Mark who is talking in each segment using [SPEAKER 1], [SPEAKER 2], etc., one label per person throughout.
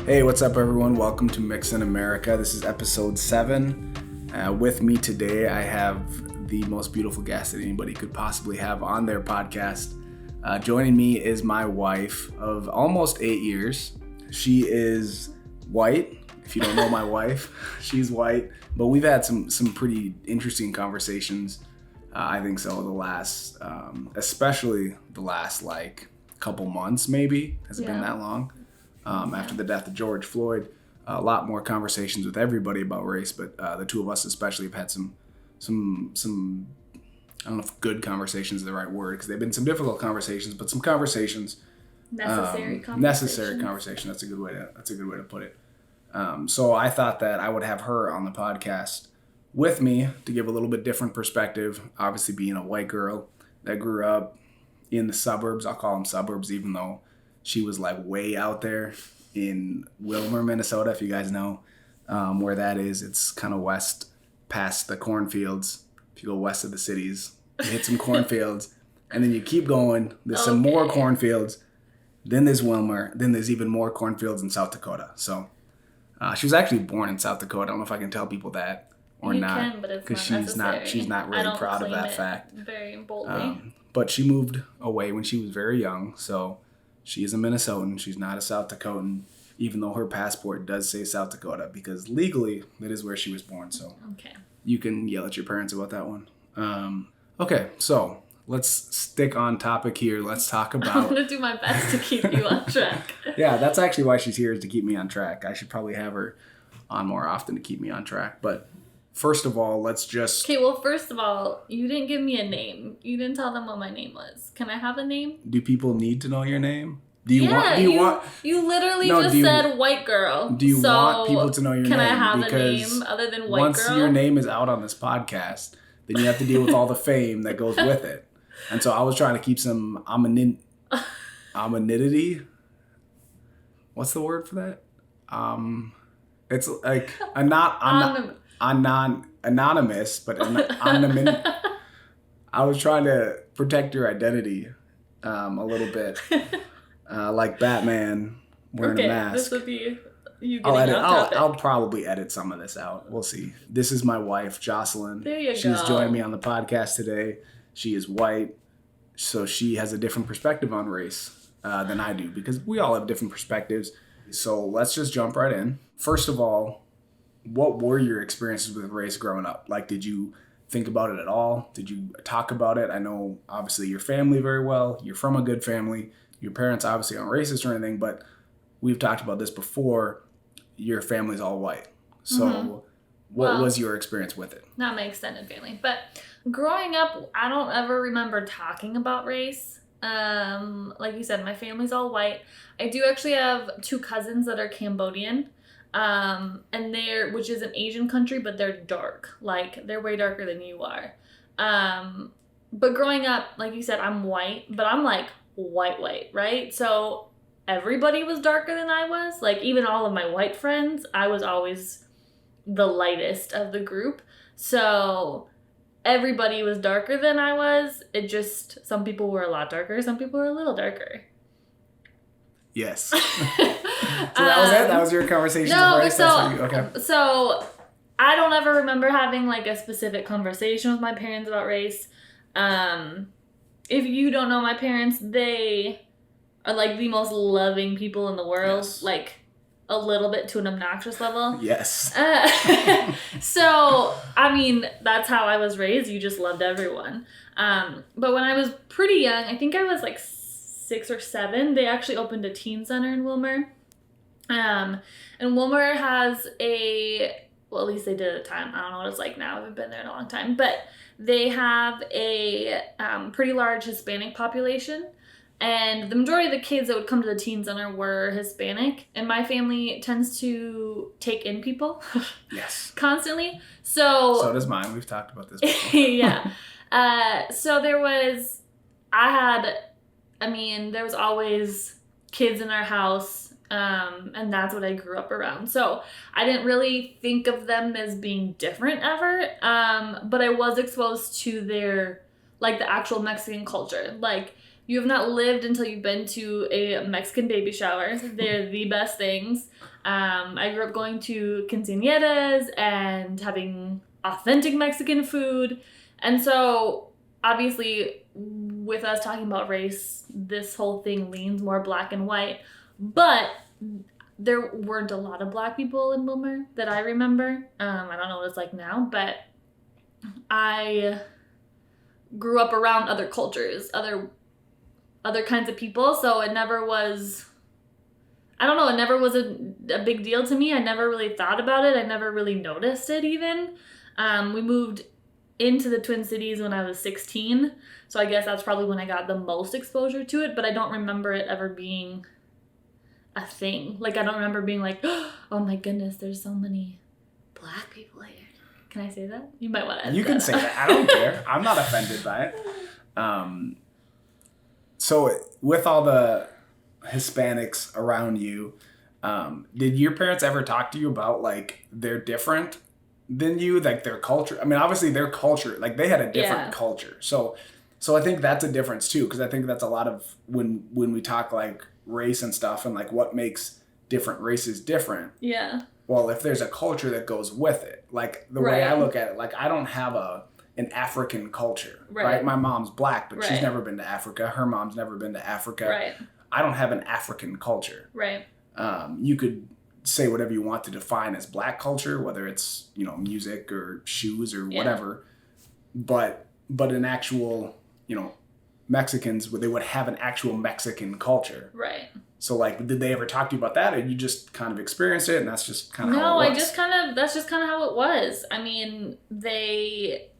[SPEAKER 1] Hey, what's up, everyone? Welcome to Mix in America. This is episode 7. With me today, I have the most beautiful guest that anybody could possibly have on their podcast. Joining me is my wife of almost 8 years. She is white. If you don't know my wife, she's white. But we've had some pretty interesting conversations. I think so. The last, especially the last couple months, maybe. Has it been that long? After the death of George Floyd, a lot more conversations with everybody about race, but the two of us especially have had some I don't know if good conversations is the right word, because they've been some difficult conversations, but some conversations. Necessary conversation. That's a good way to put it. So I thought that I would have her on the podcast with me to give a little bit different perspective. Obviously, being a white girl that grew up in the suburbs, I'll call them suburbs, even though she was way out there in Willmar, Minnesota, if you guys know where that is. It's kind of west past the cornfields. If you go west of the cities, you hit some cornfields, and then you keep going. There's some more cornfields. Then there's Willmar. Then there's even more cornfields in South Dakota. So she was actually born in South Dakota. I don't know if I can tell people that or
[SPEAKER 2] you
[SPEAKER 1] not.
[SPEAKER 2] You can, but it's not necessary.
[SPEAKER 1] She's not really proud of that fact.
[SPEAKER 2] Very boldly.
[SPEAKER 1] But she moved away when she was very young, so she is a Minnesotan. She's not a South Dakotan, even though her passport does say South Dakota, because legally that is where she was born. So you can yell at your parents about that one. Okay, so let's stick on topic here. Let's talk about...
[SPEAKER 2] I'm going to do my best to keep you on track.
[SPEAKER 1] Yeah, that's actually why she's here, is to keep me on track. I should probably have her on more often to keep me on track. But first of all, let's just...
[SPEAKER 2] Okay, well, first of all, you didn't give me a name. You didn't tell them what my name was. Can I have a name?
[SPEAKER 1] Do people need to know your name?
[SPEAKER 2] You literally said white girl.
[SPEAKER 1] Do you want people to know your name?
[SPEAKER 2] Can I have a name other than white
[SPEAKER 1] once
[SPEAKER 2] girl?
[SPEAKER 1] Once your name is out on this podcast, then you have to deal with all the fame that goes with it. And so I was trying to keep some anonymity. What's the word for that? It's like anonymous, but anonymity. I was trying to protect your identity a little bit. Like Batman wearing a mask.
[SPEAKER 2] This would be you getting off topic.
[SPEAKER 1] I'll probably edit some of this out. We'll see. This is my wife, Jocelyn.
[SPEAKER 2] There you go.
[SPEAKER 1] She's joined me on the podcast today. She is white, so she has a different perspective on race than I do, because we all have different perspectives. So let's just jump right in. First of all, what were your experiences with race growing up? Did you think about it at all? Did you talk about it? I know, obviously, your family very well. You're from a good family. Your parents obviously aren't racist or anything, but we've talked about this before. Your family's all white. So what was your experience with it?
[SPEAKER 2] Not my extended family. But growing up, I don't ever remember talking about race. Like you said, my family's all white. I do actually have 2 cousins that are Cambodian. And which is an Asian country, but they're dark. They're way darker than you are. But growing up, like you said, I'm white, but I'm white, right? So everybody was darker than I was. Even all of my white friends, I was always the lightest of the group. So everybody was darker than I was. It just, some people were a lot darker, some people were a little darker.
[SPEAKER 1] Yes. So that was it? That was your conversation?
[SPEAKER 2] No, so I don't ever remember having a specific conversation with my parents about race. If you don't know my parents, they are the most loving people in the world.
[SPEAKER 1] Yes.
[SPEAKER 2] A little bit to an obnoxious level.
[SPEAKER 1] Yes.
[SPEAKER 2] So, that's how I was raised. You just loved everyone. But when I was pretty young, I think I was 6 or 7, they actually opened a teen center in Willmar. And Willmar has well, at least they did at the time. I don't know what it's like now. I haven't been there in a long time. But they have a pretty large Hispanic population. And the majority of the kids that would come to the teen center were Hispanic. And my family tends to take in people.
[SPEAKER 1] Yes.
[SPEAKER 2] Constantly. So
[SPEAKER 1] does mine. We've talked about this before.
[SPEAKER 2] Yeah. So there was always kids in our house. And that's what I grew up around. So I didn't really think of them as being different ever. But I was exposed to their, the actual Mexican culture. You have not lived until you've been to a Mexican baby shower. They're the best things. I grew up going to quinceañeras and having authentic Mexican food. And so, obviously, with us talking about race, this whole thing leans more black and white. But there weren't a lot of black people in Wilmer that I remember. I don't know what it's like now, but I grew up around other cultures, other kinds of people, so it never was, I don't know, it never was a big deal to me. I never really thought about it. I never really noticed it even. We moved into the Twin Cities when I was 16, so I guess that's probably when I got the most exposure to it, but I don't remember it ever being a thing. Like, I don't remember being like, oh my goodness, there's so many black people here. Can I say that? You might want to edit
[SPEAKER 1] You can say that. I don't care. I'm not offended by it. So with all the Hispanics around you, did your parents ever talk to you about, like, they're different than you, like their culture? I mean, obviously their culture, like they had a different culture. So I think that's a difference too, because I think that's a lot of when we talk like race and stuff and like what makes different races different.
[SPEAKER 2] Yeah.
[SPEAKER 1] Well, if there's a culture that goes with it, like the way I look at it, like I don't have an African culture, right? My mom's black, but she's never been to Africa. Her mom's never been to Africa.
[SPEAKER 2] Right.
[SPEAKER 1] I don't have an African culture.
[SPEAKER 2] Right.
[SPEAKER 1] You could say whatever you want to define as black culture, whether it's, you know, music or shoes or whatever, but an actual, you know, Mexicans, they would have an actual Mexican culture.
[SPEAKER 2] Right.
[SPEAKER 1] So, like, did they ever talk to you about that, or you just kind of experienced it and that's just kind of how it was?
[SPEAKER 2] No, that's just kind of how it was. I mean, it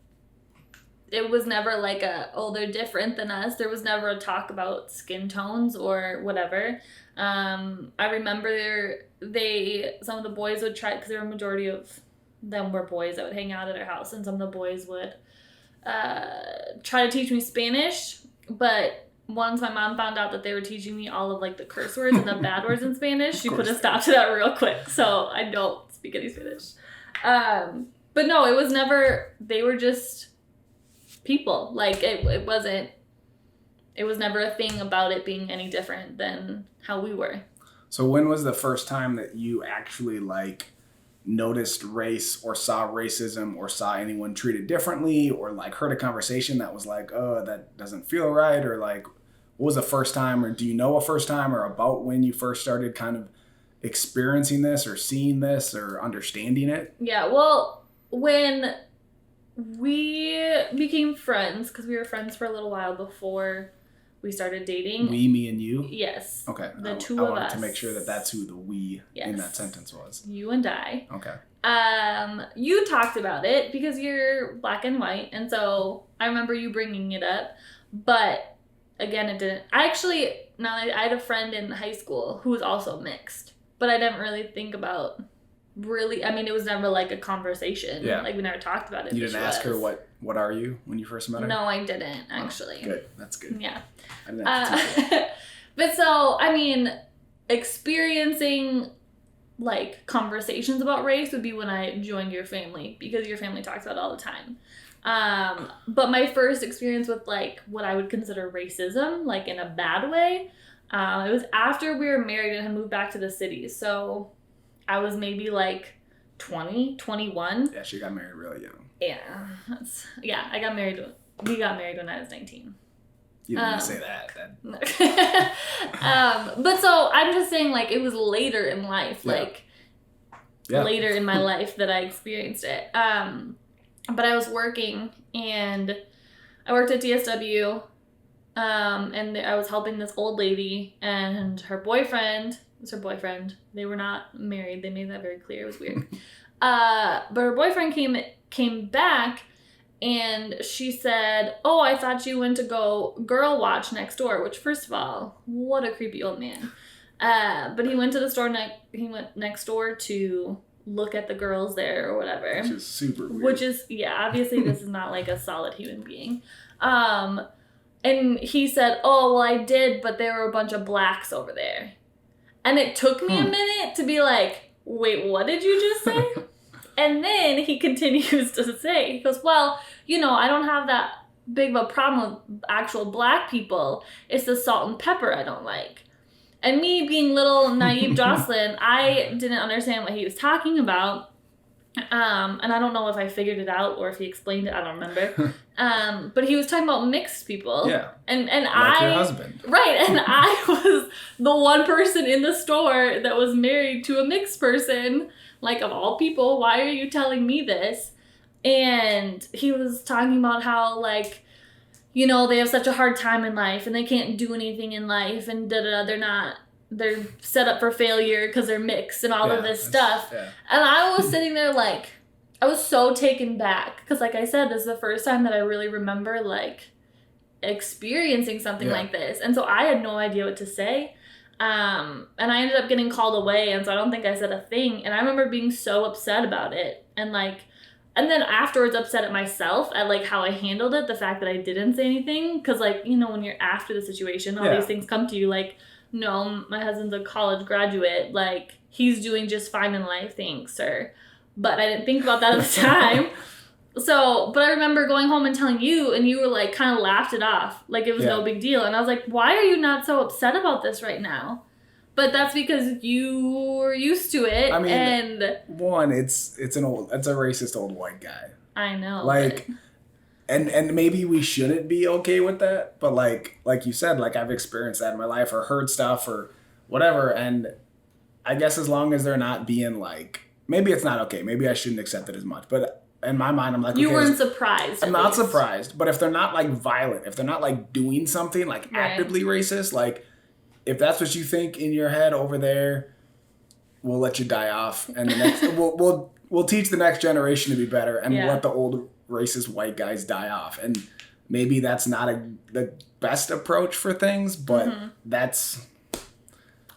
[SPEAKER 2] was never like they're different than us. There was never a talk about skin tones or whatever. I remember some of the boys would try, because there were a majority of them were boys that would hang out at our house, and some of the boys would try to teach me Spanish, but once my mom found out that they were teaching me all of like the curse words and the bad words in Spanish, she put a stop to that real quick. So I don't speak any Spanish. But no, it was never, they were just people. Like it was never a thing about it being any different than how we were.
[SPEAKER 1] So when was the first time that you actually like noticed race or saw racism or saw anyone treated differently or like heard a conversation that was like, oh, that doesn't feel right, or like what was the first time, or do you know a first time or about when you first started kind of experiencing this or seeing this or understanding it?
[SPEAKER 2] Yeah, well, when we became friends, because we were friends for a little while before we stared dating.
[SPEAKER 1] We, me, and you?
[SPEAKER 2] Yes.
[SPEAKER 1] Okay.
[SPEAKER 2] The two of us.
[SPEAKER 1] I wanted to make sure that that's who the we in that sentence was.
[SPEAKER 2] You and I.
[SPEAKER 1] Okay.
[SPEAKER 2] You talked about it because you're black and white, and so I remember you bringing it up, but again, it didn't. I had a friend in high school who was also mixed, but I didn't really think about it was never like a conversation. Yeah. Like we never talked about it.
[SPEAKER 1] You didn't ask her what are you when you first met her?
[SPEAKER 2] No, I didn't actually.
[SPEAKER 1] Oh, good. That's good.
[SPEAKER 2] Yeah.
[SPEAKER 1] I didn't have to teach
[SPEAKER 2] But so, I mean, experiencing like conversations about race would be when I joined your family, because your family talks about it all the time. But my first experience with like what I would consider racism, like in a bad way, it was after we were married and had moved back to the city. So I was maybe like 20, 21.
[SPEAKER 1] Yeah, she got married really young.
[SPEAKER 2] Yeah. We got married when I was 19.
[SPEAKER 1] You didn't say that.
[SPEAKER 2] But so I'm just saying, like, it was later in life, later in my life that I experienced it. But I was working, and I worked at DSW, and I was helping this old lady, and her boyfriend. They were not married. They made that very clear. It was weird. But her boyfriend came back, and she said, oh, I thought you went to go girl watch next door, which, first of all, what a creepy old man. But he went to the store, he went next door to look at the girls there or whatever.
[SPEAKER 1] Which is super weird.
[SPEAKER 2] Which is, obviously this is not like a solid human being. And he said, oh, well, I did, but there were a bunch of blacks over there. And it took me a minute to be like, wait, what did you just say? And then he continues to say, he goes, well, I don't have that big of a problem with actual black people. It's the salt and pepper I don't like. And me being little naive Jocelyn, I didn't understand what he was talking about. And I don't know if I figured it out or if he explained it. I don't remember. But he was talking about mixed people.
[SPEAKER 1] Yeah.
[SPEAKER 2] And
[SPEAKER 1] like your husband.
[SPEAKER 2] Right. And I was the one person in the store that was married to a mixed person. Like, of all people, why are you telling me this? And he was talking about how, like, you know, they have such a hard time in life and they can't do anything in life and they're set up for failure because they're mixed and all of this stuff.
[SPEAKER 1] Yeah.
[SPEAKER 2] And I was sitting there like, I was so taken back because, like I said, this is the first time that I really remember, like, experiencing something like this. And so I had no idea what to say. And I ended up getting called away, and so I don't think I said a thing. And I remember being so upset about it. And, like, and then afterwards upset at myself at, like, how I handled it, the fact that I didn't say anything. Because, like, you know, when you're after the situation, all these things come to you, like, no, my husband's a college graduate. Like, he's doing just fine in life, thanks, sir. But I didn't think about that at the time. So, but I remember going home and telling you, and you were, like, kind of laughed it off. Like, it was no big deal. And I was like, why are you not so upset about this right now? But that's because you were used to it. I mean, and
[SPEAKER 1] one, it's a racist old white guy.
[SPEAKER 2] I know.
[SPEAKER 1] Like, and maybe we shouldn't be okay with that. But like you said, like, I've experienced that in my life or heard stuff or whatever. And I guess as long as they're not being like, maybe it's not okay. Maybe I shouldn't accept it as much. But in my mind, I'm like,
[SPEAKER 2] you weren't surprised.
[SPEAKER 1] I'm not surprised. But if they're not, like, violent, if they're not, like, doing something, like, actively racist, like, if that's what you think in your head over there, we'll let you die off, and the next we'll teach the next generation to be better, and we'll let the old racist white guys die off. And maybe that's not the best approach for things, but that's.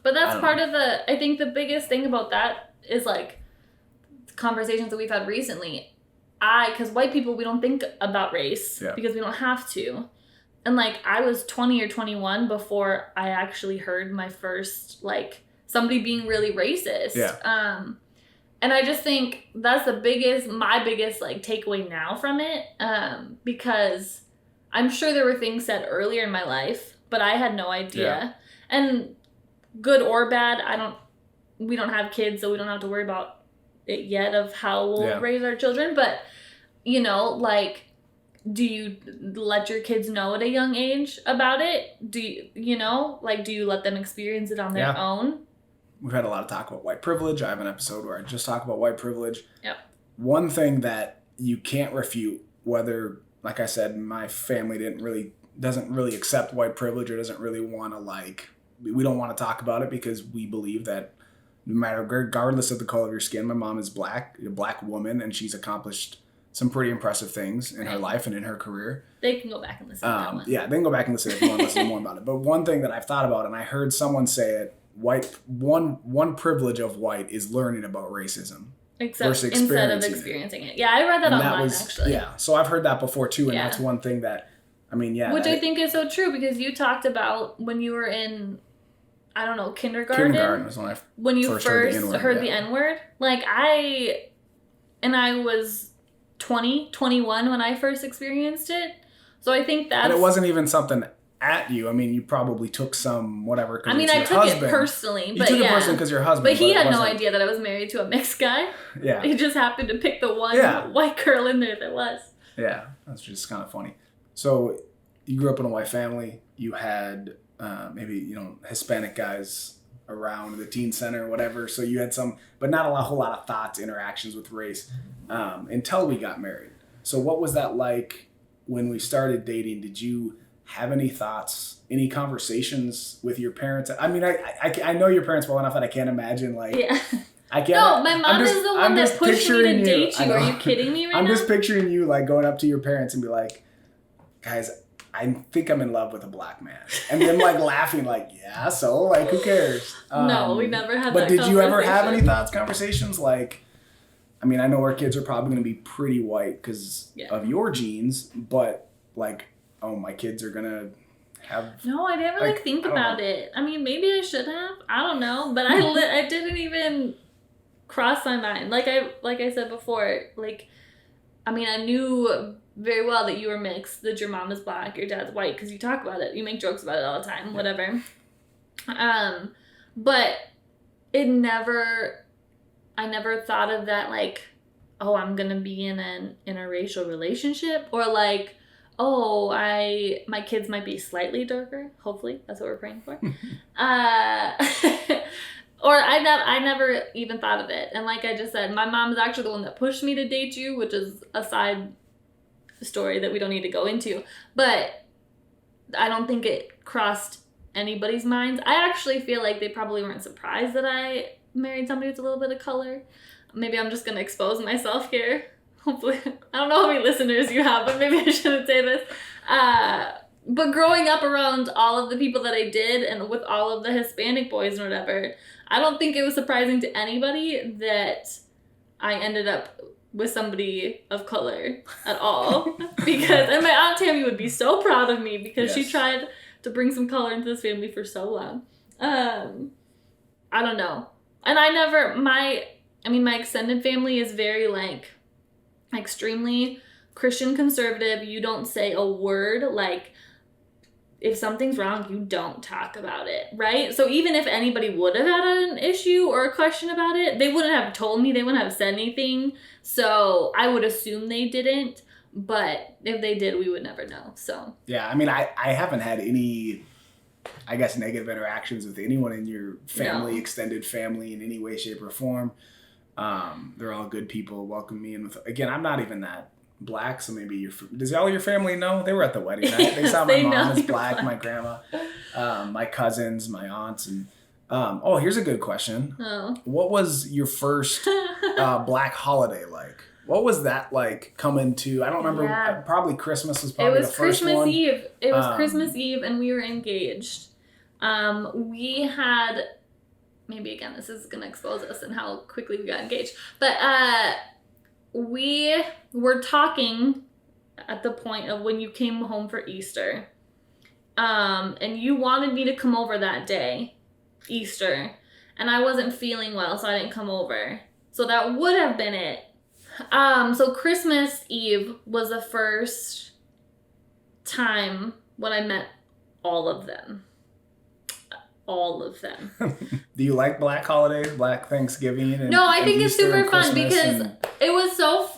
[SPEAKER 2] But that's part of I think the biggest thing about that is, like, conversations that we've had recently. Because white people, we don't think about race because we don't have to. And, like, I was 20 or 21 before I actually heard my first, like, somebody being really racist.
[SPEAKER 1] Yeah.
[SPEAKER 2] And I just think that's my biggest, like, takeaway now from it. Because I'm sure there were things said earlier in my life, but I had no idea. Yeah. And good or bad, we don't have kids, so we don't have to worry about it yet of how we'll raise our children. But, you know, like, do you let your kids know at a young age about it? Do you know, like, do you let them experience it on their own?
[SPEAKER 1] We've had a lot of talk about white privilege. I have an episode where I just talk about white privilege.
[SPEAKER 2] Yep.
[SPEAKER 1] One thing that you can't refute, whether, like I said, my family doesn't really accept white privilege or doesn't really want to, like, we don't want to talk about it because we believe that no matter, regardless of the color of your skin, my mom is black, a black woman, and she's accomplished some pretty impressive things in her life and in her career.
[SPEAKER 2] They can go back and listen to that one.
[SPEAKER 1] Yeah, they can go back and listen if you want to listen more about it. But one thing that I've thought about, and I heard someone say it, one privilege of white is learning about racism.
[SPEAKER 2] Instead of experiencing it. Yeah, I read that online, actually.
[SPEAKER 1] Yeah, so I've heard that before, too, and that's one thing that, I mean, Which
[SPEAKER 2] I think is so true, because you talked about when you were in, I don't know, kindergarten.
[SPEAKER 1] Kindergarten was when you first
[SPEAKER 2] heard the N-word. Like, I was 21 when I first experienced it. So I think that's...
[SPEAKER 1] And it wasn't even something at you. I mean, you probably took some whatever.
[SPEAKER 2] I mean, I took it personally. But
[SPEAKER 1] you took it personally because your husband.
[SPEAKER 2] But he had no idea that I was married to a mixed guy.
[SPEAKER 1] Yeah.
[SPEAKER 2] He just happened to pick the one white girl in there that was.
[SPEAKER 1] Yeah, that's just kind of funny. So you grew up in a white family. You had maybe, you know, Hispanic guys around the teen center or whatever. So you had some, but not a whole lot of thoughts, interactions with race until we got married. So what was that like when we started dating? Did you have any thoughts, any conversations with your parents? I mean, I know your parents well enough that I can't imagine, like...
[SPEAKER 2] Yeah.
[SPEAKER 1] I can't...
[SPEAKER 2] No, my mom is the one that pushed me to date you. Are you kidding me right now?
[SPEAKER 1] I'm just picturing you, like, going up to your parents and be like, guys, I think I'm in love with a black man. And then, like, laughing, like, yeah, so, like, who cares?
[SPEAKER 2] No, we never had that
[SPEAKER 1] But did you ever have any conversations? Like, I mean, I know our kids are probably going to be pretty white because of your genes, but, like, oh, my kids are going to have...
[SPEAKER 2] No, I didn't really think about it. I mean, maybe I should have. I don't know. But I didn't even cross my mind. Like I said before, like, I mean, I knew very well that you were mixed, that your mom is black, your dad's white, because you talk about it. You make jokes about it all the time, whatever. But I never thought of that like, oh, I'm gonna be in an interracial relationship, or like, oh, my kids might be slightly darker. Hopefully, that's what we're praying for. Or I never even thought of it. And like I just said, my mom is actually the one that pushed me to date you, which is a side story that we don't need to go into. But I don't think it crossed anybody's minds. I actually feel like they probably weren't surprised that I married somebody with a little bit of color. Maybe I'm just going to expose myself here. Hopefully. I don't know how many listeners you have, but maybe I shouldn't say this. But growing up around all of the people that I did and with all of the Hispanic boys and whatever, I don't think it was surprising to anybody that I ended up with somebody of color at all. And my Aunt Tammy would be so proud of me because she tried to bring some color into this family for so long. I don't know. And my extended family is very like extremely Christian conservative. You don't say a word. Like, if something's wrong, you don't talk about it, right? So even if anybody would have had an issue or a question about it, they wouldn't have told me, they wouldn't have said anything. So I would assume they didn't, but if they did, we would never know. So yeah,
[SPEAKER 1] I mean, I haven't had any, I guess, negative interactions with anyone in your family, extended family, in any way, shape, or form. They're all good people, welcome me in with, again, I'm not even that Black, so maybe does all your family know? They were at the wedding, right? They saw my mom is black, my grandma, my cousins, my aunts, and here's a good question. What was your first Black holiday like? What was that like coming to? I don't remember. Probably Christmas was probably the first one.
[SPEAKER 2] It was Christmas Eve, and we were engaged. We had, maybe again, this is gonna expose us and how quickly we got engaged, but we were talking at the point of when you came home for Easter. And you wanted me to come over that day, Easter. And I wasn't feeling well, so I didn't come over. So that would have been it. So Christmas Eve was the first time when I met all of them. All of them.
[SPEAKER 1] Do you like Black holidays, Black Thanksgiving?
[SPEAKER 2] No, I think it's super fun because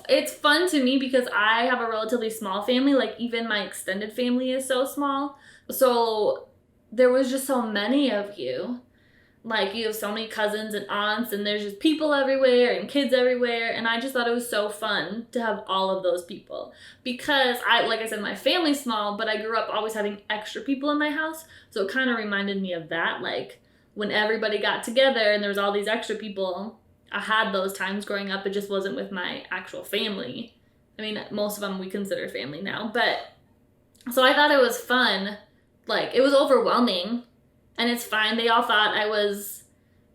[SPEAKER 2] it's fun to me because I have a relatively small family. Like, even my extended family is so small. So there was just so many of you. Like, you have so many cousins and aunts, and there's just people everywhere and kids everywhere. And I just thought it was so fun to have all of those people. Because, like I said, my family's small, but I grew up always having extra people in my house. So it kind of reminded me of that. Like, when everybody got together and there was all these extra people, I had those times growing up. It just wasn't with my actual family. I mean, most of them we consider family now. But, so I thought it was fun. Like, it was overwhelming. And it's fine. They all thought I was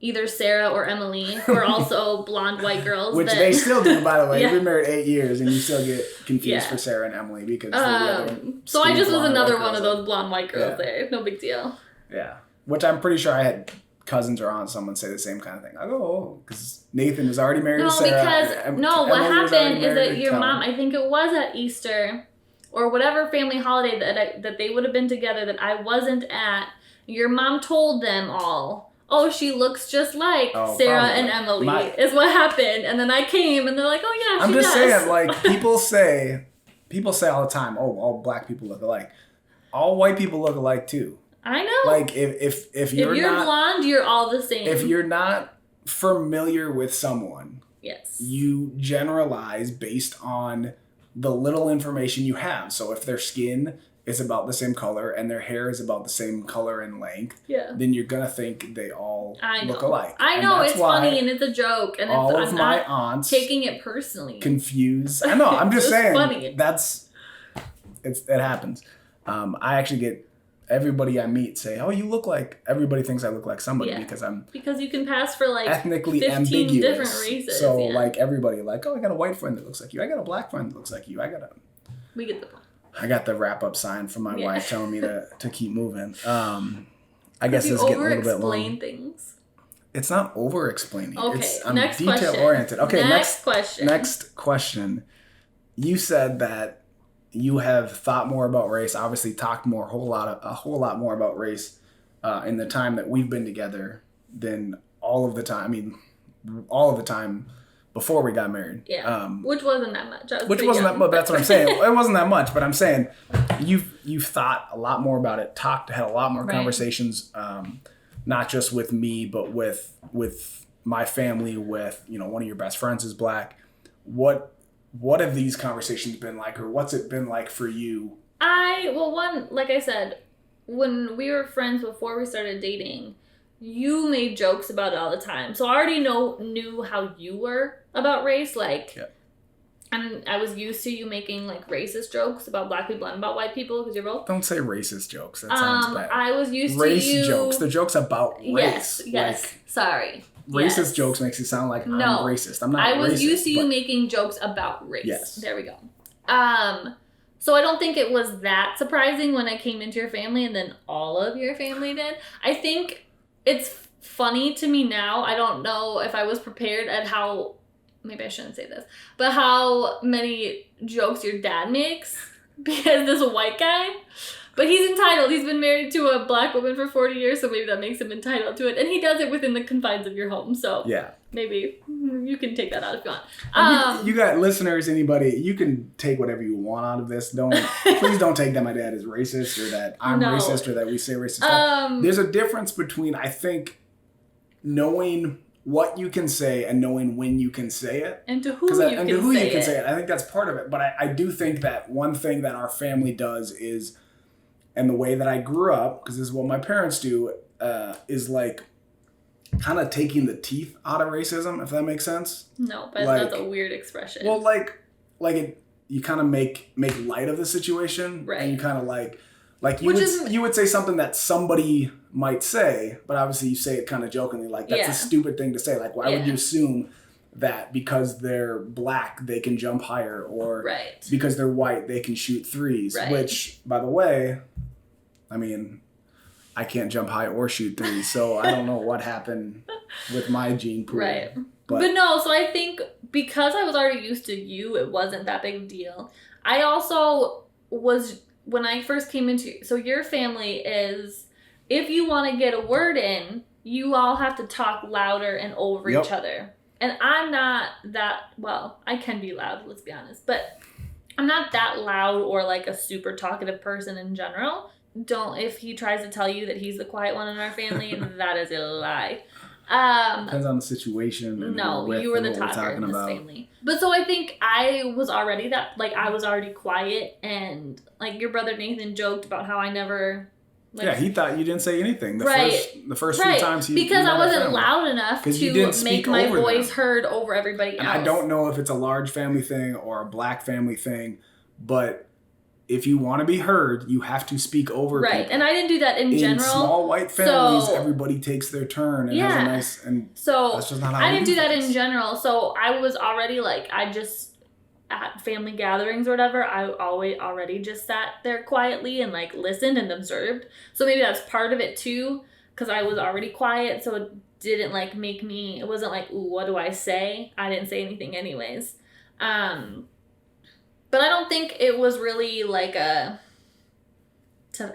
[SPEAKER 2] either Sarah or Emily, who are also blonde white girls.
[SPEAKER 1] Which they still do, by the way. You've been married 8 years, and you still get confused for Sarah and Emily because they're the other.
[SPEAKER 2] So I just was another one of those blonde white girls there. No big deal.
[SPEAKER 1] Yeah. Which I'm pretty sure I had cousins or aunts, someone say the same kind of thing. I go, because Nathan was already married to Sarah.
[SPEAKER 2] What happened is that your mom, I think it was at Easter, or whatever family holiday that they would have been together that I wasn't at, your mom told them all, oh, she looks just like Sarah and Emily, is what happened. And then I came, and they're like, oh, yeah, she does.
[SPEAKER 1] I'm just saying, like, people say all the time, oh, all Black people look alike. All white people look alike, too.
[SPEAKER 2] I know.
[SPEAKER 1] Like, if you're not
[SPEAKER 2] blonde, you're all the same.
[SPEAKER 1] If you're not familiar with someone, you generalize based on the little information you have. So if their skin is about the same color and their hair is about the same color and length, then you're gonna think they all look alike.
[SPEAKER 2] I know, it's funny and it's a joke, and
[SPEAKER 1] I'm my aunts
[SPEAKER 2] taking it personally.
[SPEAKER 1] Confused. I know. I'm just saying.
[SPEAKER 2] Funny.
[SPEAKER 1] It happens. I actually get everybody I meet say, "Oh, you look like." Everybody thinks I look like somebody because
[SPEAKER 2] you can pass for like
[SPEAKER 1] ethnically
[SPEAKER 2] 15
[SPEAKER 1] ambiguous.
[SPEAKER 2] Different races.
[SPEAKER 1] So like everybody, like, oh, I got a white friend that looks like you. I got a Black friend that looks like you.
[SPEAKER 2] We get the point.
[SPEAKER 1] I got the wrap up sign from my wife telling me to keep moving. I guess this is getting a little bit long.
[SPEAKER 2] Over-explain things.
[SPEAKER 1] It's not over-explaining.
[SPEAKER 2] Okay,
[SPEAKER 1] I'm
[SPEAKER 2] next
[SPEAKER 1] detail-oriented. Okay,
[SPEAKER 2] next question.
[SPEAKER 1] Next question. You said that you have thought more about race, obviously talked a whole lot more about race in the time that we've been together than all of the time. I mean, all of the time before we got married.
[SPEAKER 2] Yeah. Which wasn't that much.
[SPEAKER 1] Which wasn't that much. That's what I'm saying. It wasn't that much, but I'm saying you've thought a lot more about it, had a lot more conversations, not just with me, but with my family, with, you know, one of your best friends is Black. What have these conversations been like, or what's it been like for you?
[SPEAKER 2] Like I said, when we were friends before we started dating, you made jokes about it all the time. So I already knew how you were about race. Like, and I was used to you making like racist jokes about Black people and about white people because you're both.
[SPEAKER 1] Don't say racist jokes. That sounds bad.
[SPEAKER 2] I was used
[SPEAKER 1] race
[SPEAKER 2] to you.
[SPEAKER 1] Jokes. The jokes about race.
[SPEAKER 2] Yes.
[SPEAKER 1] Like,
[SPEAKER 2] sorry.
[SPEAKER 1] Racist jokes makes it sound like I'm racist. I'm not racist.
[SPEAKER 2] I was used to you making jokes about race.
[SPEAKER 1] Yes.
[SPEAKER 2] There we go. So I don't think it was that surprising when I came into your family and then all of your family did. I think it's funny to me now. I don't know if I was prepared at how, maybe I shouldn't say this, but how many jokes your dad makes because this white guy. But he's entitled. He's been married to a Black woman for 40 years, so maybe that makes him entitled to it. And he does it within the confines of your home, so maybe you can take that out if you want.
[SPEAKER 1] You got listeners, anybody, you can take whatever you want out of this. Please don't take that my dad is racist or that I'm racist or that we say racist stuff. There's a difference between, I think, knowing what you can say and knowing when you can say it.
[SPEAKER 2] And to who you can say it.
[SPEAKER 1] I think that's part of it. But I do think that one thing that our family does is, and the way that I grew up, because this is what my parents do, is like kind of taking the teeth out of racism, if that makes sense.
[SPEAKER 2] No, but that's a weird expression.
[SPEAKER 1] Well, you kind of make light of the situation, right? And you kind of like you would say something that somebody might say, but obviously you say it kind of jokingly, like that's a stupid thing to say. Like, why would you assume that because they're Black they can jump higher, or because they're white they can shoot threes? Right. Which, by the way, I mean, I can't jump high or shoot threes, so I don't know what happened with my gene pool.
[SPEAKER 2] Right. But no, so I think because I was already used to you, it wasn't that big of a deal. I also was, when I first came into, so your family is, if you want to get a word in, you all have to talk louder and over each other. And I'm not that, well, I can be loud, let's be honest, but I'm not that loud or like a super talkative person in general. If he tries to tell you that he's the quiet one in our family, that is a lie.
[SPEAKER 1] Depends on the situation. And
[SPEAKER 2] no, you were the talker in this family. But so I think I was already I was already quiet, and like your brother Nathan joked about how I never.
[SPEAKER 1] He thought you didn't say anything the first few times
[SPEAKER 2] because I wasn't loud enough to make my voice heard over everybody else.
[SPEAKER 1] And I don't know if it's a large family thing or a Black family thing, but if you want to be heard, you have to speak over people.
[SPEAKER 2] And I didn't do that in general.
[SPEAKER 1] In small white families, everybody takes their turn and has a nice, and that's just not how
[SPEAKER 2] I didn't do that in general. So I was already at family gatherings or whatever, I already just sat there quietly and like listened and observed. So maybe that's part of it too, because I was already quiet, so it didn't like make me, it wasn't like, ooh, what do I say? I didn't say anything anyways. But I don't think it was really like to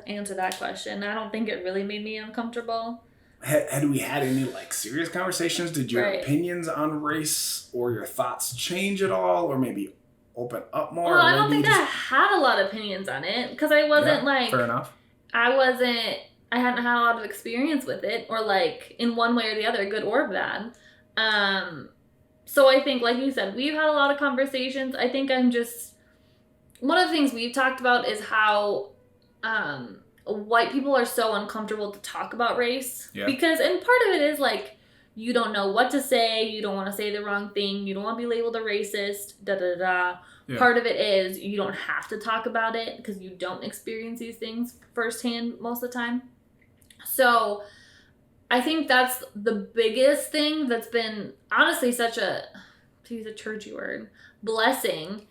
[SPEAKER 2] answer that question, I don't think it really made me uncomfortable.
[SPEAKER 1] Had we had any like serious conversations? Did your opinions on race or your thoughts change at all, or maybe open up more?
[SPEAKER 2] Well, I don't think I had a lot of opinions on it because I wasn't
[SPEAKER 1] fair enough.
[SPEAKER 2] I hadn't had a lot of experience with it, or like in one way or the other, good or bad. So I think, like you said, we've had a lot of conversations. I think one of the things we've talked about is how white people are so uncomfortable to talk about race. Because, and part of it is like, you don't know what to say, you don't want to say the wrong thing, you don't want to be labeled a racist, Yeah. Part of it is you don't have to talk about it because you don't experience these things firsthand most of the time. So I think that's the biggest thing that's been honestly such a, to use a churchy word, blessing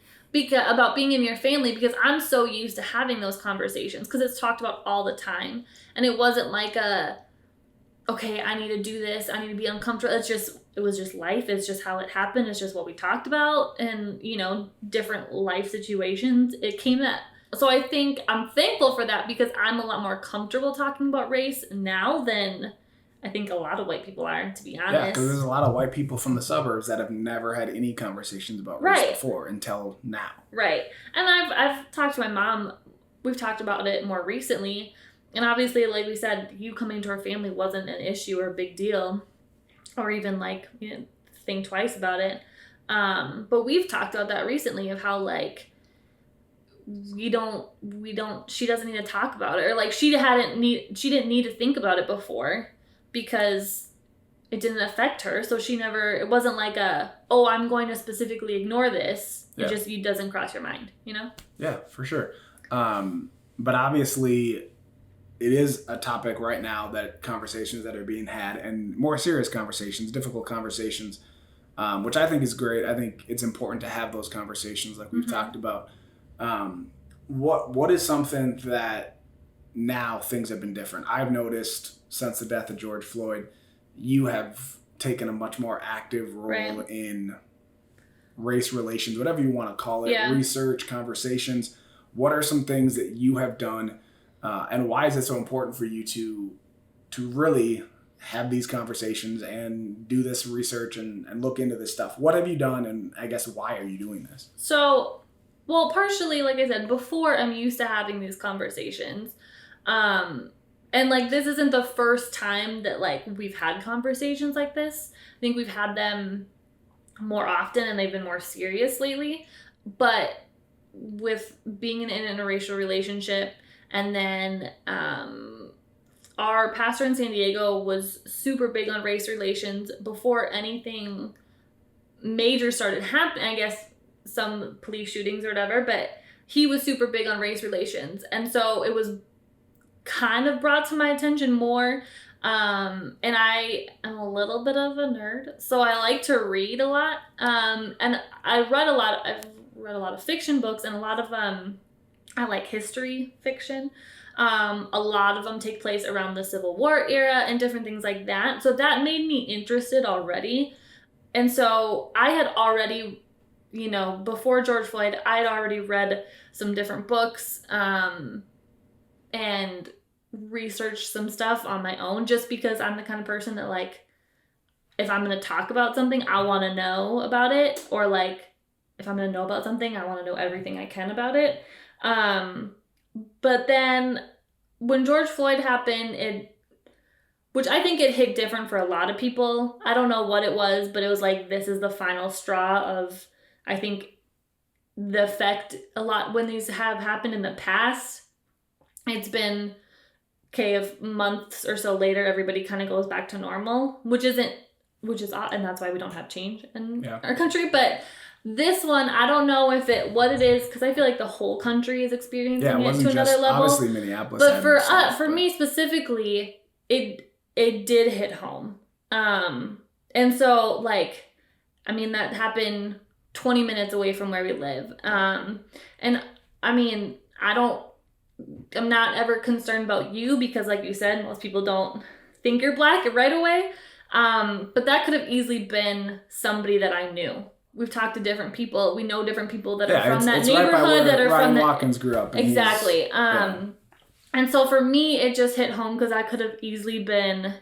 [SPEAKER 2] about being in your family, because I'm so used to having those conversations because it's talked about all the time. And it wasn't like okay, I need to do this, I need to be uncomfortable. It was just life. It's just how it happened. It's just what we talked about. And, different life situations. It came that So I think I'm thankful for that because I'm a lot more comfortable talking about race now than I think a lot of white people are, to be honest.
[SPEAKER 1] Yeah, because there's a lot of white people from the suburbs that have never had any conversations about race before until now.
[SPEAKER 2] Right. And I've talked to my mom. We've talked about it more recently. And obviously, like we said, you coming to our family wasn't an issue or a big deal. Or even like, think twice about it. But we've talked about that recently of how like she doesn't need to talk about it. Or like she didn't need to think about it before because it didn't affect her. So it wasn't like I'm going to specifically ignore this. It doesn't cross your mind,
[SPEAKER 1] Yeah, for sure. But obviously it is a topic right now that conversations that are being had and more serious conversations, difficult conversations, which I think is great. I think it's important to have those conversations like we've talked about. What is something that now things have been different? I've noticed since the death of George Floyd, you have taken a much more active role in race relations, whatever you want to call it, research, conversations. What are some things that you have done, and why is it so important for you to really have these conversations and do this research and look into this stuff? What have you done, and I guess why are you doing this?
[SPEAKER 2] So, well, partially, like I said, before I'm used to having these conversations. And like this isn't the first time that like we've had conversations like this. I think we've had them more often and they've been more serious lately. But with being in an interracial relationship and then our pastor in San Diego was super big on race relations before anything major started happening. I guess some police shootings or whatever, but he was super big on race relations. And so it was kind of brought to my attention more. And I am a little bit of a nerd, so I like to read a lot. And I've read a lot of fiction books and a lot of I like history fiction. A lot of them take place around the Civil War era and different things like that. So that made me interested already. And so I had already, before George Floyd, I had already read some different books and researched some stuff on my own just because I'm the kind of person that like, if I'm going to talk about something, I want to know about it. Or like, if I'm going to know about something, I want to know everything I can about it. But then when George Floyd happened, which I think it hit different for a lot of people. I don't know what it was, but it was like, this is the final straw of, I think, the effect a lot when these have happened in the past. It's been, if months or so later, everybody kind of goes back to normal, which is odd, and that's why we don't have change in our country. But this one, I don't know what it is, because I feel like the whole country is experiencing it to another level.
[SPEAKER 1] Obviously, Minneapolis.
[SPEAKER 2] But for me specifically, it did hit home. And so like, I mean, that happened 20 minutes away from where we live. And I mean, I'm not ever concerned about you because like you said, most people don't think you're black right away. But that could have easily been somebody that I knew. We've talked to different people. We know different people that are from that neighborhood that are
[SPEAKER 1] Ryan
[SPEAKER 2] from
[SPEAKER 1] Watkins grew up.
[SPEAKER 2] Exactly. And so for me, it just hit home because I could have easily been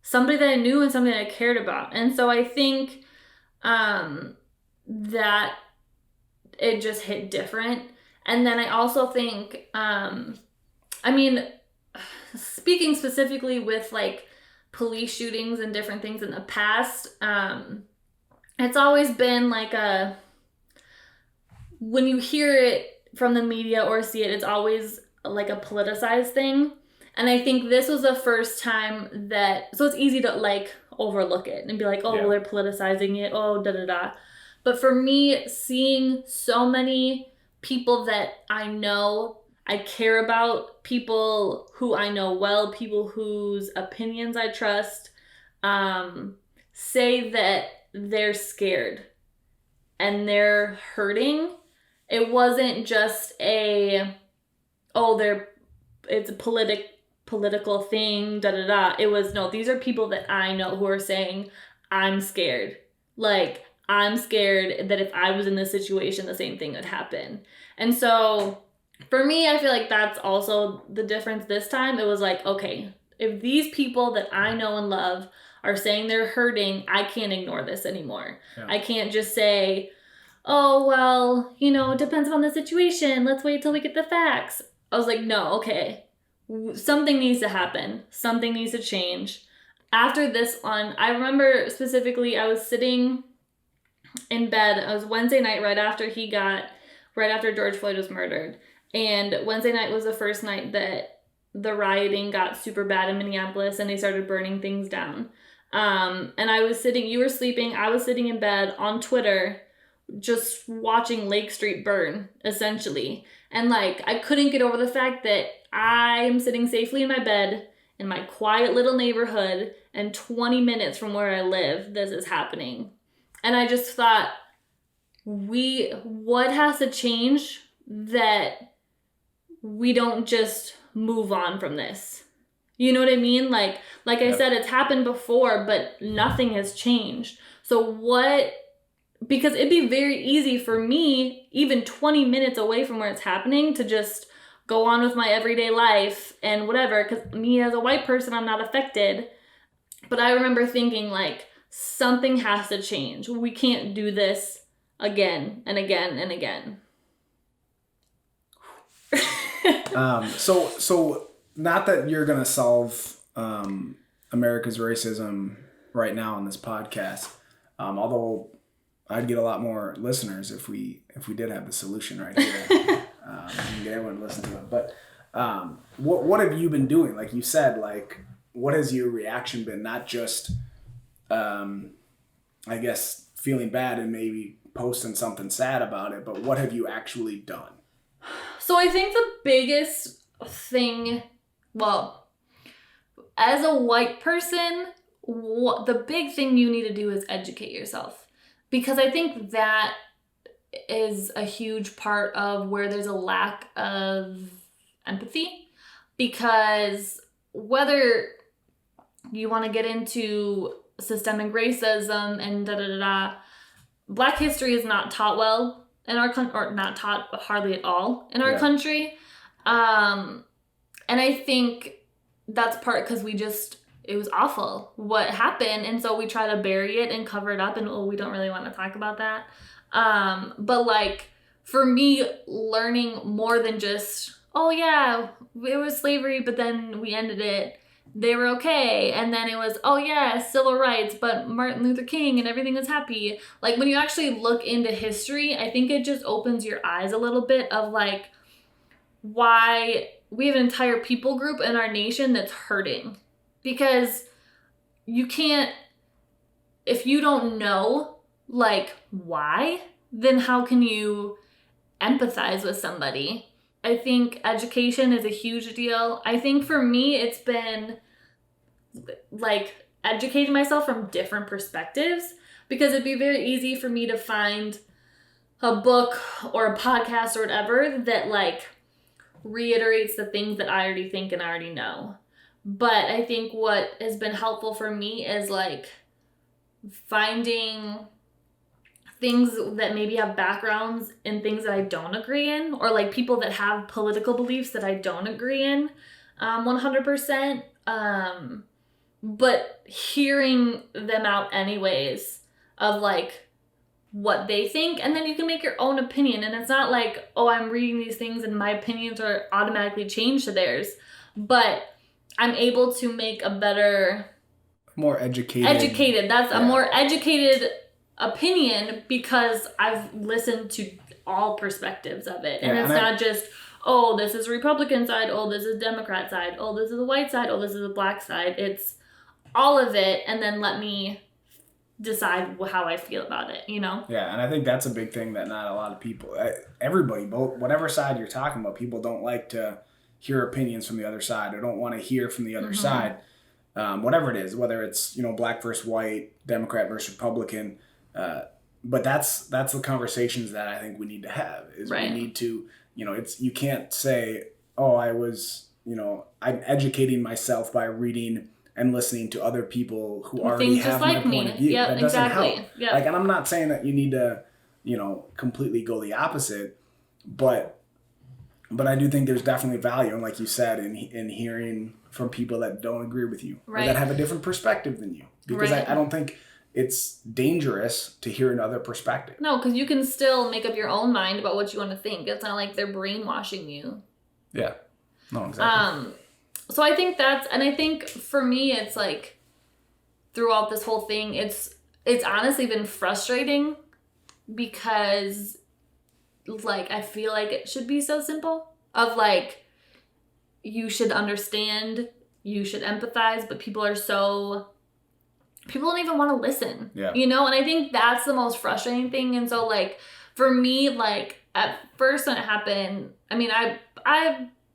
[SPEAKER 2] somebody that I knew and somebody that I cared about. And so I think that it just hit different. And then I also think, speaking specifically with like police shootings and different things in the past, it's always been like when you hear it from the media or see it, it's always like a politicized thing. And I think this was the first time so it's easy to like overlook it and be like, well, they're politicizing it. Oh, da-da-da. But for me, seeing so many people that I know, I care about, people who I know well, people whose opinions I trust, say that they're scared and they're hurting. It wasn't just it's a political thing, da-da-da. It was, no, these are people that I know who are saying, I'm scared. Like, I'm scared that if I was in this situation, the same thing would happen. And so For me, I feel like that's also the difference this time. It was like, okay, if these people that I know and love are saying they're hurting, I can't ignore this anymore. Yeah. I can't just say, oh, well, it depends on the situation. Let's wait till we get the facts. I was like, no, okay. Something needs to happen. Something needs to change. After this one, I remember specifically I was sitting in bed. It was Wednesday night right after George Floyd was murdered. And Wednesday night was the first night that the rioting got super bad in Minneapolis and they started burning things down. And you were sleeping, I was sitting in bed on Twitter just watching Lake Street burn, essentially. And I couldn't get over the fact that I'm sitting safely in my bed in my quiet little neighborhood and 20 minutes from where I live, this is happening. And I just thought, what has to change that we don't just move on from this? You know what I mean? Like I said, it's happened before, but nothing has changed. So because it'd be very easy for me, even 20 minutes away from where it's happening, to just go on with my everyday life and whatever, because me as a white person, I'm not affected. But I remember thinking, something has to change. We can't do this again and again and again.
[SPEAKER 1] So not that you're going to solve America's racism right now on this podcast, although I'd get a lot more listeners if we did have the solution right here. And get everyone to listen to it. But what have you been doing? Like you said, what has your reaction been? Not just, I guess, feeling bad and maybe posting something sad about it, but what have you actually done?
[SPEAKER 2] So I think the biggest thing, as a white person, the big thing you need to do is educate yourself. Because I think that is a huge part of where there's a lack of empathy. Because whether you want to get into systemic racism and Black history is not taught well in our country, or not taught hardly at all in our country. And I think that's part because it was awful what happened. And so we try to bury it and cover it up and, we don't really want to talk about that. But for me, learning more than just, it was slavery, but then we ended it. They were okay. And then it was, civil rights, but Martin Luther King and everything was happy. When you actually look into history, I think it just opens your eyes a little bit of why we have an entire people group in our nation that's hurting. Because you can't, if you don't know, why, then how can you empathize with somebody? I think education is a huge deal. I think for me, it's been educating myself from different perspectives, because it'd be very easy for me to find a book or a podcast or whatever that reiterates the things that I already think and I already know. But I think what has been helpful for me is finding things that maybe have backgrounds in things that I don't agree in, or people that have political beliefs that I don't agree in 100%. But hearing them out anyways of what they think, and then you can make your own opinion. And it's not I'm reading these things and my opinions are automatically changed to theirs, but I'm able to make a better, more educated. That's a more educated opinion because I've listened to all perspectives of it. And it's not just, this is Republican side, this is Democrat side, this is the white side, this is the black side. It's all of it, and then let me decide how I feel about it,
[SPEAKER 1] Yeah, and I think that's a big thing that not a lot of people, everybody, both whatever side you're talking about, people don't like to hear opinions from the other side, or don't want to hear from the other side, whatever it is, whether it's black versus white, Democrat versus Republican, but that's the conversations that I think we need to have. Is right. We need to, you can't say, I'm educating myself by reading and listening to other people who already have my point of view.
[SPEAKER 2] Yep,
[SPEAKER 1] that doesn't
[SPEAKER 2] exactly.
[SPEAKER 1] help.
[SPEAKER 2] Yep.
[SPEAKER 1] And I'm not saying that you need to, completely go the opposite, but But I do think there's definitely value, and like you said, in hearing from people that don't agree with you or that have a different perspective than you. Because I don't think it's dangerous to hear another perspective.
[SPEAKER 2] No, because you can still make up your own mind about what you want to think. It's not like they're brainwashing you.
[SPEAKER 1] Yeah. No, exactly.
[SPEAKER 2] So I think I think for me, it's like throughout this whole thing, it's honestly been frustrating because like I feel like it should be so simple of like you should understand, you should empathize, but people don't even want to listen.
[SPEAKER 1] Yeah.
[SPEAKER 2] You know, and I think that's the most frustrating thing. And so like for me, like at first when it happened, I mean I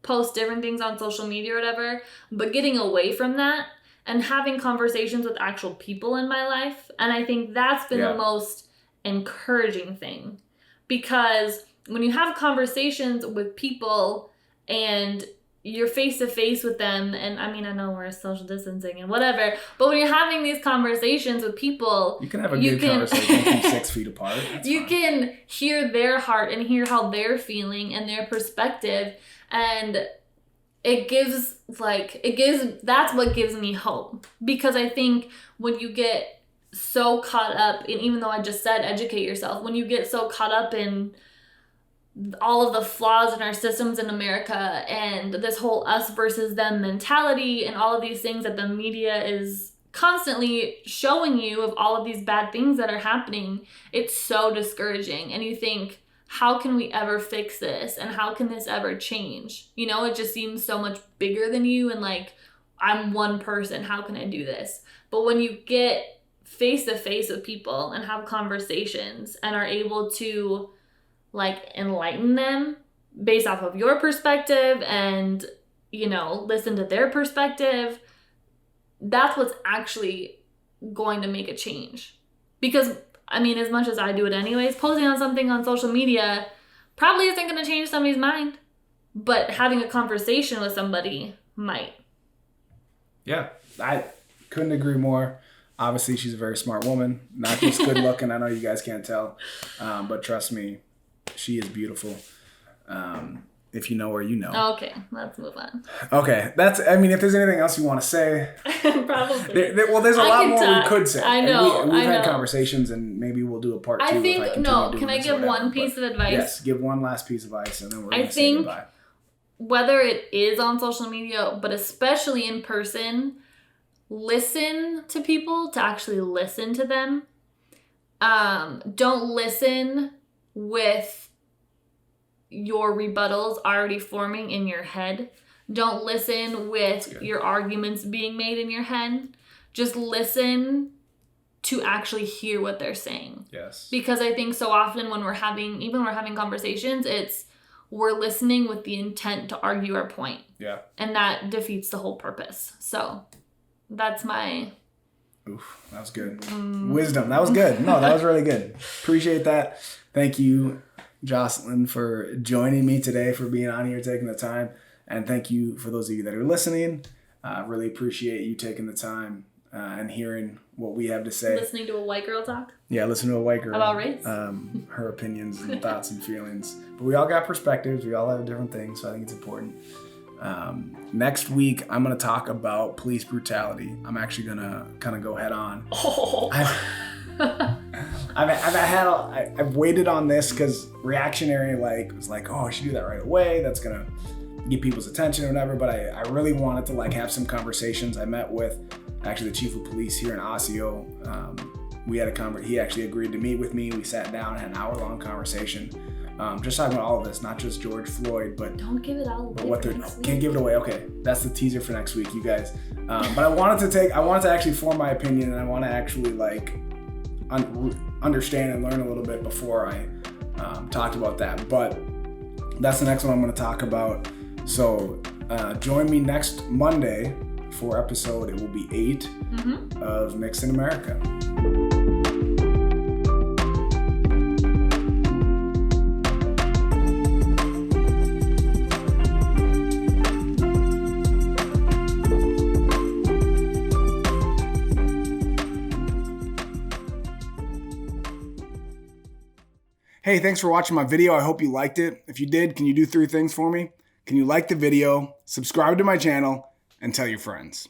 [SPEAKER 2] post different things on social media or whatever, but getting away from that and having conversations with actual people in my life, and I think that's been the most encouraging thing. Because when you have conversations with people and you're face to face with them, and I mean, I know we're social distancing and whatever, but when you're having these conversations with people,
[SPEAKER 1] you can have a good conversation from 6 feet apart.
[SPEAKER 2] You can hear their heart and hear how they're feeling and their perspective, and that's what gives me hope. Because I think when you get so caught up in, even though I just said educate yourself, when you get so caught up in all of the flaws in our systems in America and this whole us versus them mentality and all of these things that the media is constantly showing you of all of these bad things that are happening, it's so discouraging. And you think, how can we ever fix this? And how can this ever change? You know, it just seems so much bigger than you, and like, I'm one person, how can I do this? But when you get face to face with people and have conversations and are able to like enlighten them based off of your perspective and, you know, listen to their perspective, that's what's actually going to make a change. Because I mean, as much as I do it anyways, posting on something on social media probably isn't going to change somebody's mind, but having a conversation with somebody might.
[SPEAKER 1] Yeah, I couldn't agree more. Obviously, she's a very smart woman, not just good looking. I know you guys can't tell, but trust me, she is beautiful. If you know her, you know.
[SPEAKER 2] Okay, let's move on.
[SPEAKER 1] Okay, if there's anything else you want to say.
[SPEAKER 2] Probably.
[SPEAKER 1] There's a lot more we could say.
[SPEAKER 2] I know.
[SPEAKER 1] We've had conversations, and maybe we'll do a part 2.
[SPEAKER 2] Can I give one piece of advice?
[SPEAKER 1] Yes, give one last piece of advice, and then we're going to say goodbye.
[SPEAKER 2] Whether it is on social media, but especially in person, listen to people, to actually listen to them. Don't listen with your rebuttals already forming in your head. Don't listen with your arguments being made in your head. Just listen to actually hear what they're saying.
[SPEAKER 1] Yes.
[SPEAKER 2] Because I think so often when we're having conversations, we're listening with the intent to argue our point.
[SPEAKER 1] Yeah.
[SPEAKER 2] And that defeats the whole purpose. So that's my...
[SPEAKER 1] Oof, that was good. Wisdom. That was good. No, that was really good. Appreciate that. Thank you, Jocelyn, for joining me today, for being on here, taking the time. And thank you for those of you that are listening. Really appreciate you taking the time and hearing what we have to say.
[SPEAKER 2] Listening to a white girl talk?
[SPEAKER 1] Yeah, listen to a white girl.
[SPEAKER 2] About race?
[SPEAKER 1] Her opinions and thoughts and feelings. But we all got perspectives. We all have different things, so I think it's important. Next week, I'm going to talk about police brutality. I'm actually going to kind of go head on.
[SPEAKER 2] Oh.
[SPEAKER 1] I've waited on this because reactionary was like, oh, I should do that right away. That's going to get people's attention or whatever. But I really wanted to have some conversations. I met with actually the chief of police here in Osseo. We had he actually agreed to meet with me. We sat down and had an hour-long conversation. Just talking about all of this, not just George Floyd, but
[SPEAKER 2] don't give it all away.
[SPEAKER 1] Can't give it away. Okay, that's the teaser for next week, you guys. But I wanted to actually form my opinion, and I want to actually understand and learn a little bit before I talked about that. But that's the next one I'm going to talk about. So join me next Monday for episode. It will be 8 of Mixed in America. Hey, Hey, thanks for watching my video. I hope you liked it. If you did, can you do 3 things for me? Can you like the video, subscribe to my channel, and tell your friends?